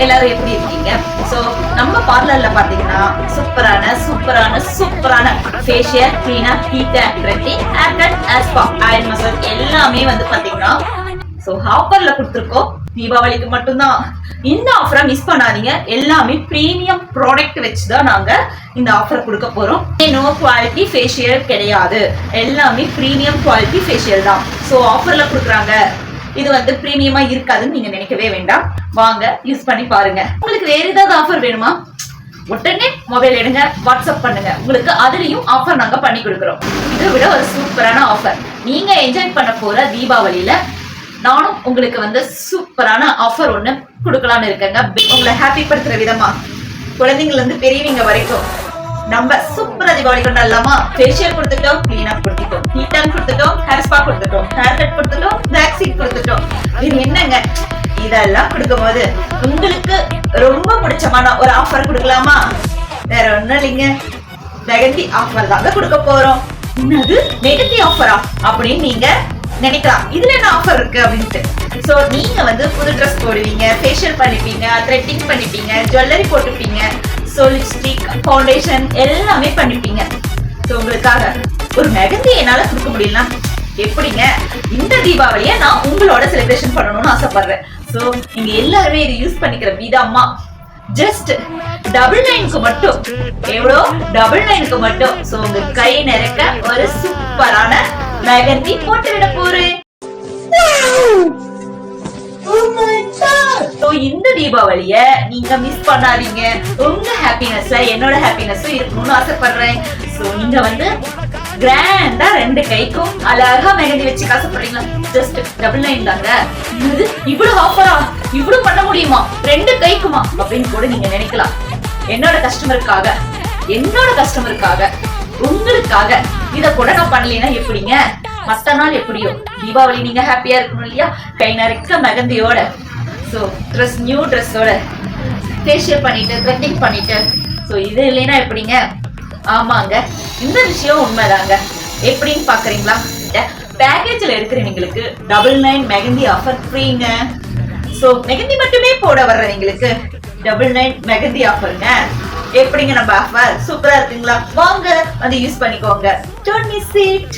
எல்லாரும் எப்படி இருக்கீங்க? சோ நம்ம பார்லர்ல பாத்தீங்கன்னா சூப்பரான facial, cleaner, heat and threading, hair cut, spa, oil massage எல்லாமே வந்து பாத்தீங்கன்னா சோ ஆஃபர்ல கொடுத்துருக்கோம். தீபாவளிக்கு மட்டும்தான் இந்த ஆஃபரை மிஸ் பண்ணாதீங்க. எல்லாமே பிரீமியம் ப்ராடக்ட் வச்சுதான் நாங்க இந்த ஆஃபர் கொடுக்க போறோம். நோ குவாலிட்டி ஃபேஷியல் கிடையாது, எல்லாமே பிரீமியம் குவாலிட்டி ஃபேஷியல் தான். சோ ஆஃபர்ல கொடுக்குறாங்க, இது வந்து பிரீமியமா இருக்காதுன்னு நீங்க நினைக்கவே வேண்டாம். வாங்க யூஸ் பண்ணி பாருங்க. உங்களுக்கு வேற ஏதாவது ஆஃபர் வேணுமா? உடனே மொபைல் எடுங்க, வாட்ஸ்அப் பண்ணுங்க, உங்களுக்கு அதுலயும் ஆஃபர் நாங்க பண்ணி கொடுக்குறோம். இதை விட ஒரு சூப்பரான ஆஃபர் நீங்க என்ஜாய் பண்ண போற தீபாவளியில நானும் உங்களுக்கு வந்து சூப்பரான ஆஃபர் ஒண்ணு கொடுக்கலாம்னு இருக்கேங்க. உங்களை ஹாப்பி படுத்துற விதமா குழந்தைங்கள்ல இருந்து பெரியவங்க வரைக்கும் நம்ம சூப்பரா தீபாவளி கொண்டாடலாமா? ஃபேஷியல் கொடுத்துட்டோம், கிளீனப் கொடுத்துட்டோம், ஹீட் அண்ட் கொடுத்துட்டோம், ஹேர் ஸ்பா கொடுத்துட்டோம், ஹேர் கட் கொடுத்துட்டோம், வேக்சின் கொடுத்துட்டோம். இது என்னங்க, இதெல்லாம் கொடுக்கும் போது உங்களுக்கு ரொம்ப பிடிச்சமான ஒரு ஆஃபர் கொடுக்கலாமா? வேற ஒண்ணும் இல்லைங்க, மெகந்தி ஆஃபர் தாங்க கொடுக்க போறோம். என்னது மெகந்தி ஆஃபரா அப்படின்னு நீங்க நினைக்கலாம். இதுல என்ன ஆஃபர் இருக்கு அப்படின்ட்டு. சோ நீங்க வந்து புது ட்ரெஸ் போடுவீங்க, ஃபேஷியல் பண்ணிப்பீங்க, த்ரெட்டிங் பண்ணிப்பீங்க, ஜுவல்லரி போட்டுப்பீங்க, சோ லிப்ஸ்டிக், ஃபவுண்டேஷன் எல்லாமே பண்ணிப்பீங்க. சோ உங்களுக்காக ஒரு மெகந்தி என்னால கொடுக்க முடியலனா எப்படிங்க? இந்த தீபாவளியை நான் உங்களோட செலிப்ரேஷன் பண்ணணும்னு ஆசைப்படுறேன். சோ நீங்க எல்லாருமே இதை யூஸ் பண்ணிக்கிற விதமா ஜஸ்ட் 99க்கு மட்டும், எவ்வளோ 99க்கு மட்டும் சோ உங்க கை நிறைக்க ஒரு சூப்பரான மெகந்தி போட்டு விட போறேன். இந்த தீபாவளிய நீங்க மிஸ் பண்ணாதீங்க. உங்க ஹாப்பினஸ்ல என்னோட ஹாப்பினஸும் இருக்கணும்னு ஆசைப்படுறேன். சோ நீங்க வந்து கிராண்டா 2 கைக்கும் அழகா மெகந்தி வச்சு காசப்படுறீங்களா? ஜஸ்ட் 99 தாங்க. இது இவ்வளவு ஆஃபரா? இவ்வளவு பண்ண முடியுமா 2 கைக்குமா அப்படின்னு கூட நீங்க நினைக்கலாம். என்னோட கஸ்டமருக்காக உங்களுக்காக இத கூட நான் பண்ணலைன்னா எப்படிங்க? மத்த நாள் எப்படியோ தீபாவளி நீங்க ஹாப்பியா இருக்கணும் இல்லையா? கை நிறைக்க மெகந்தியோட, சோ நியூ ட்ரெஸ்ஸோட ஃபேஷியல் பண்ணிட்டு, த்ரெட்டிங் பண்ணிட்டு, சோ இது இல்லைன்னா எப்படிங்க? ஆமாங்க, இந்த விஷயம் உண்மைதாங்க. எப்படின்னு பாக்குறீங்களா? பேக்கேஜ்ல இருக்கிறவங்களுக்கு 99 மெகந்தி ஆஃபர் ஃப்ரீங்க. சோ மெகந்தி மட்டுமே போட வர்றவங்களுக்கு 99 மெகந்தி ஆஃபருங்க. எப்படிங்க நம்ம ஆஃபர்? சூப்பரா இருக்குங்களா? வாங்க வந்து யூஸ் பண்ணிக்கோங்க. Don't miss it.